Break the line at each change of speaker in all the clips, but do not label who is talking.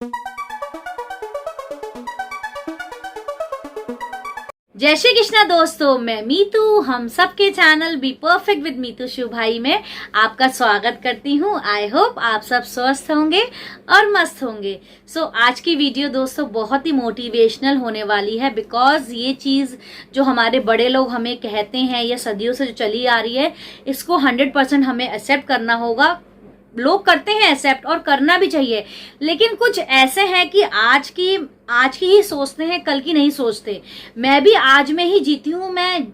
जय श्री कृष्णा दोस्तों, मैं मीतू हम सबके channel be perfect with Meetu Shiv भाई में आपका स्वागत करती हूँ। आई होप आप सब स्वस्थ होंगे और मस्त होंगे। आज की वीडियो दोस्तों बहुत ही मोटिवेशनल होने वाली है, बिकॉज ये चीज़ जो हमारे बड़े लोग हमें कहते हैं या सदियों से जो चली आ रही है, इसको 100% हमें एक्सेप्ट करना होगा। लोग करते हैं एक्सेप्ट और करना भी चाहिए, लेकिन कुछ ऐसे हैं कि आज की ही सोचते हैं, कल की नहीं सोचते। मैं भी आज में ही जीती हूँ, मैं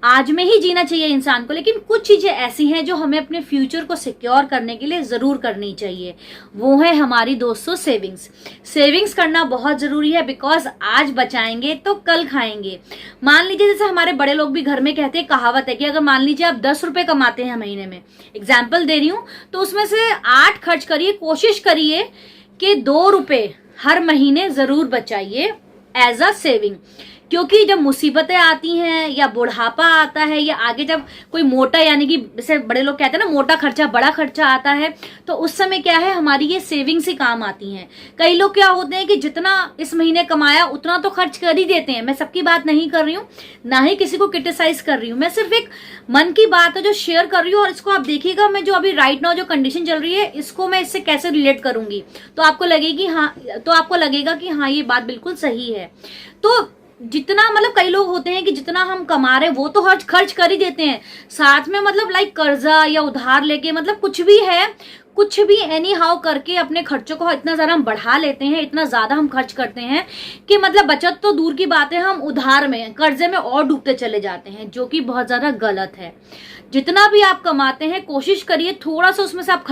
आज में ही जीना चाहिए इंसान को, लेकिन कुछ चीजें ऐसी हैं जो हमें अपने फ्यूचर को सिक्योर करने के लिए जरूर करनी चाहिए। वो है हमारी दोस्तों सेविंग्स करना बहुत जरूरी है, बिकॉज आज बचाएंगे तो कल खाएंगे। मान लीजिए जैसे हमारे बड़े लोग भी घर में कहते हैं, कहावत है कि अगर मान लीजिए आप 10 रुपए कमाते हैं महीने में, एग्जाम्पल दे रही हूं, तो उसमें से 8 खर्च करिए। कोशिश करिए कि 2 रुपए हर महीने जरूर बचाइए एज अ सेविंग, क्योंकि जब मुसीबतें आती हैं या बुढ़ापा आता है या आगे जब कोई मोटा, यानी कि जैसे बड़े लोग कहते हैं ना, मोटा खर्चा, बड़ा खर्चा आता है, तो उस समय क्या है, हमारी ये सेविंग्स ही काम आती हैं। कई लोग क्या होते हैं कि जितना इस महीने कमाया उतना तो खर्च कर ही देते हैं। मैं सबकी बात नहीं कर रही हूँ, ना ही किसी को क्रिटिसाइज कर रही हूँ, मैं सिर्फ एक मन की बात है जो शेयर कर रही हूँ। और इसको आप देखिएगा, मैं जो अभी राइट नाउ जो कंडीशन चल रही है, इसको मैं इससे कैसे रिलेट करूंगी, तो आपको लगेगा कि हाँ ये बात बिल्कुल सही है। तो जितना मतलब कई लोग होते हैं कि जितना हम कमा रहे हैं वो तो खर्च कर ही देते हैं, साथ में मतलब लाइक कर्जा या उधार लेके, मतलब कुछ भी एनी हाउ करके अपने खर्चों को इतना ज्यादा हम बढ़ा लेते हैं, इतना ज्यादा हम खर्च करते हैं कि मतलब बचत तो दूर की बात है, हम उधार में, कर्जे में और डूबते चले जाते हैं, जो कि बहुत ज्यादा गलत है। जितना भी आप कमाते हैं कोशिश करिए थोड़ा सा उसमें से आप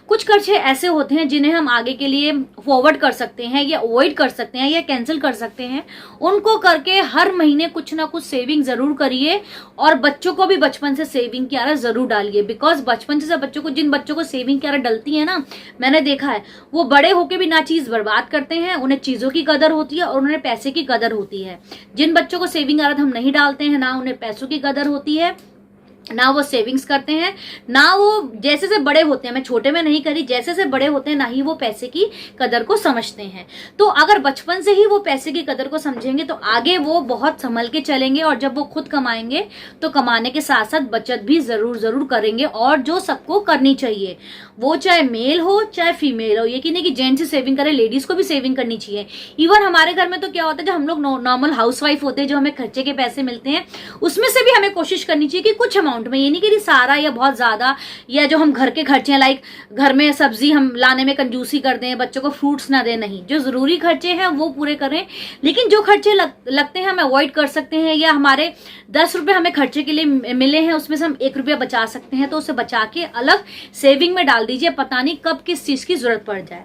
कुछ खर्चे ऐसे होते हैं जिन्हें हम आगे के लिए फॉरवर्ड कर सकते हैं या अवॉइड कर सकते हैं या कैंसिल कर सकते हैं, उनको करके हर महीने कुछ ना कुछ सेविंग जरूर करिए। और बच्चों को भी बचपन से सेविंग की आदत जरूर डालिए, बिकॉज बचपन से जिन बच्चों को सेविंग की आदत डलती है ना, मैंने देखा है वो बड़े होके भी ना चीज बर्बाद करते हैं, उन्हें चीजों की कदर होती है और उन्हें पैसे की कदर होती है। जिन बच्चों को सेविंग आदत हम नहीं डालते हैं, ना उन्हें पैसों की कदर होती है, ना वो सेविंग्स करते हैं, ना वो जैसे से बड़े होते हैं, मैं छोटे में नहीं करी, जैसे से बड़े होते हैं ना ही वो पैसे की कदर को समझते हैं। तो अगर बचपन से ही वो पैसे की कदर को समझेंगे तो आगे वो बहुत संभल के चलेंगे, और जब वो खुद कमाएंगे तो कमाने के साथ साथ बचत भी जरूर करेंगे, और जो सबको करनी चाहिए, वो चाहे मेल हो चाहे फीमेल हो। ये कि नहीं कि जेंट्स ही सेविंग करे, लेडीज को भी सेविंग करनी चाहिए। इवन हमारे घर में तो क्या होता है, जो हम लोग नॉर्मल हाउसवाइफ होते हैं, जो हमें खर्चे के पैसे मिलते हैं, उसमें से भी हमें कोशिश करनी चाहिए कि कुछ अमाउंट में, ये नहीं कि सारा या बहुत ज्यादा, या जो हम घर के खर्चे हैं, लाइक घर में सब्जी हम लाने में कंजूसी कर दें, बच्चों को फ्रूट्स ना दें, नहीं, जो जरूरी खर्चे हैं वो पूरे करें। लेकिन जो खर्चे लगते हैं हम अवॉइड कर सकते हैं, या हमारे 10 रुपए हमें खर्चे के लिए मिले हैं, उसमें से हम 1 रुपया बचा सकते हैं, तो उसे बचा के अलग सेविंग में डाल दीजिए, पता नहीं कब किस चीज की जरूरत पड़ जाए।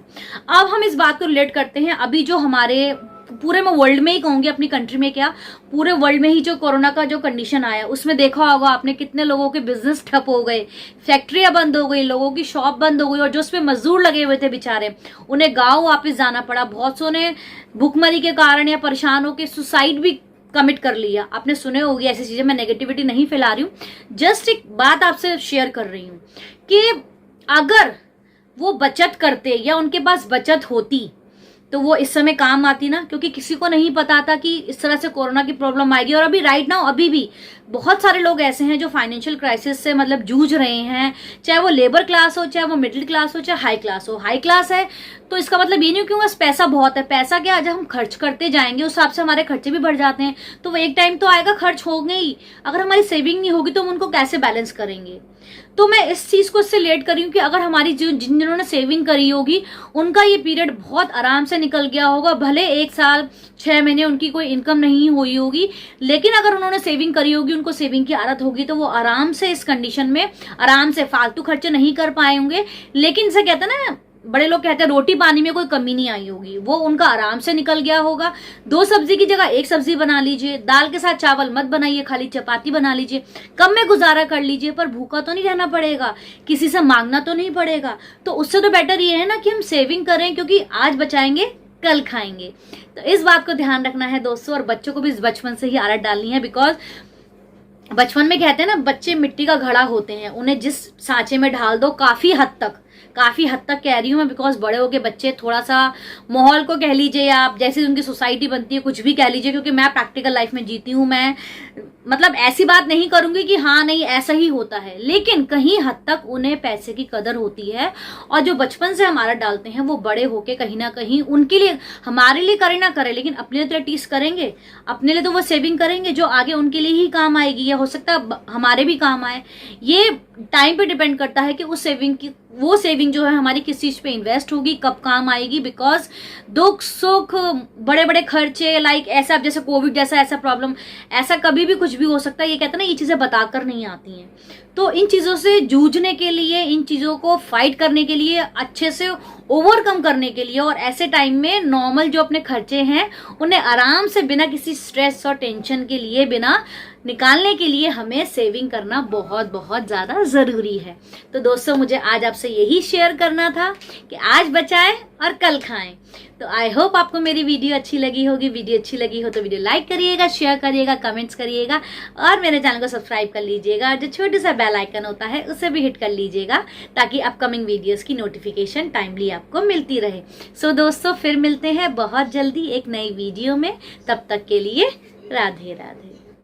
अब हम इस बात को रिलेट करते हैं, अभी जो हमारे पूरे में वर्ल्ड में ही कहूंगी, अपनी कंट्री में क्या, पूरे वर्ल्ड में ही जो कोरोना का जो कंडीशन आया, उसमें देखा होगा आपने कितने लोगों के बिजनेस ठप हो गए, फैक्ट्रियां बंद हो गई, लोगों की शॉप बंद हो गई, और जो उसमें मजदूर लगे हुए थे बेचारे, उन्हें गांव वापस जाना पड़ा। बहुत सौ ने भूखमरी के कारण या परेशान होकर सुसाइड भी कमिट कर लिया। आपने सुने होगी ऐसी चीजें, मैं नेगेटिविटी नहीं फैला रही हूँ, जस्ट एक बात आपसे शेयर कर रही हूँ कि अगर वो बचत करते या उनके पास बचत होती तो वो इस समय काम आती ना, क्योंकि किसी को नहीं पता था कि इस तरह से कोरोना की प्रॉब्लम आएगी। और अभी राइट नाउ अभी भी बहुत सारे लोग ऐसे हैं जो फाइनेंशियल क्राइसिस से मतलब जूझ रहे हैं, चाहे वो लेबर क्लास हो, चाहे वो मिडिल क्लास हो, चाहे हाई क्लास हो। हाई क्लास है तो इसका मतलब ये नहीं कि बस पैसा बहुत है, पैसा क्या, जब हम खर्च करते जाएंगे उस हिसाब से हमारे खर्चे भी बढ़ जाते हैं, तो वो एक टाइम तो आएगा, खर्च होंगे ही। अगर हमारी सेविंग नहीं होगी तो हम उनको कैसे बैलेंस करेंगे। तो मैं इस चीज को इससे रिलेट करी हूँ कि अगर हमारी जिन्होंने सेविंग करी होगी उनका ये पीरियड बहुत आराम से निकल गया होगा, भले 1 साल 6 महीने उनकी कोई इनकम नहीं हुई होगी, लेकिन अगर उन्होंने सेविंग करी होगी, उनको सेविंग की आदत होगी, तो वो आराम से इस कंडीशन में आराम से फालतू खर्चे नहीं कर पाए होंगे। लेकिन इसे कहते हैं ना, बड़े लोग कहते हैं रोटी पानी में कोई कमी नहीं आई होगी, वो उनका आराम से निकल गया होगा। 2 सब्जी की जगह 1 सब्जी बना लीजिए, दाल के साथ चावल मत बनाइए, खाली चपाती बना लीजिए, कम में गुजारा कर लीजिए, पर भूखा तो नहीं रहना पड़ेगा, किसी से मांगना तो नहीं पड़ेगा। तो उससे तो बेटर ये है ना कि हम सेविंग करें, क्योंकि आज बचाएंगे कल खाएंगे। तो इस बात को ध्यान रखना है दोस्तों, और बच्चों को भी इस बचपन से ही आदत डालनी है, बिकॉज बचपन में कहते हैं ना, बच्चे मिट्टी का घड़ा होते हैं, उन्हें जिस सांचे में ढाल दो काफी हद तक काफ़ी हद तक कह रही हूँ मैं, बिकॉज बड़े हो के बच्चे थोड़ा सा माहौल को कह लीजिए आप, जैसे उनकी सोसाइटी बनती है कुछ भी कह लीजिए, क्योंकि मैं प्रैक्टिकल लाइफ में जीती हूँ, मैं मतलब ऐसी बात नहीं करूंगी कि हाँ नहीं ऐसा ही होता है, लेकिन कहीं हद तक उन्हें पैसे की कदर होती है। और जो बचपन से हमारा डालते हैं वो बड़े होके कहीं ना कहीं उनके लिए, हमारे लिए करे ना करे, लेकिन अपने लिए तो एटलीस्ट करेंगे, अपने लिए तो वो सेविंग करेंगे जो आगे उनके लिए ही काम आएगी, या हो सकता है हमारे भी काम आए। ये टाइम पे डिपेंड करता है कि उस सेविंग की, वो सेविंग जो है हमारी किस चीज पे इन्वेस्ट होगी, कब काम आएगी। बिकॉज दुख सुख बड़े बड़े खर्चे, लाइक ऐसा जैसे कोविड जैसा ऐसा प्रॉब्लम, ऐसा कभी भी कुछ भी हो सकता है। ये कहते हैं ना, ये चीजें बताकर नहीं आती हैं। तो इन चीजों से जूझने के लिए, इन चीजों को फाइट करने के लिए, अच्छे से ओवरकम करने के लिए, और ऐसे टाइम में नॉर्मल जो अपने खर्चे हैं उन्हें आराम से बिना किसी स्ट्रेस और टेंशन के लिए बिना निकालने के लिए हमें सेविंग करना बहुत बहुत ज्यादा जरूरी है। तो दोस्तों, मुझे आज आपसे यही शेयर करना था कि आज बचाएं और कल खाएं। तो आई होप आपको मेरी वीडियो अच्छी लगी होगी। वीडियो अच्छी लगी हो तो वीडियो लाइक करिएगा, शेयर करिएगा, कमेंट्स करिएगा, और मेरे चैनल को सब्सक्राइब कर लीजिएगा, और जो छोटा सा बेल आइकन होता है उसे भी हिट कर लीजिएगा, ताकि अपकमिंग वीडियोस की नोटिफिकेशन टाइमली आपको मिलती रहे। सो दोस्तों, फिर मिलते हैं बहुत जल्दी एक नई वीडियो में। तब तक के लिए राधे राधे।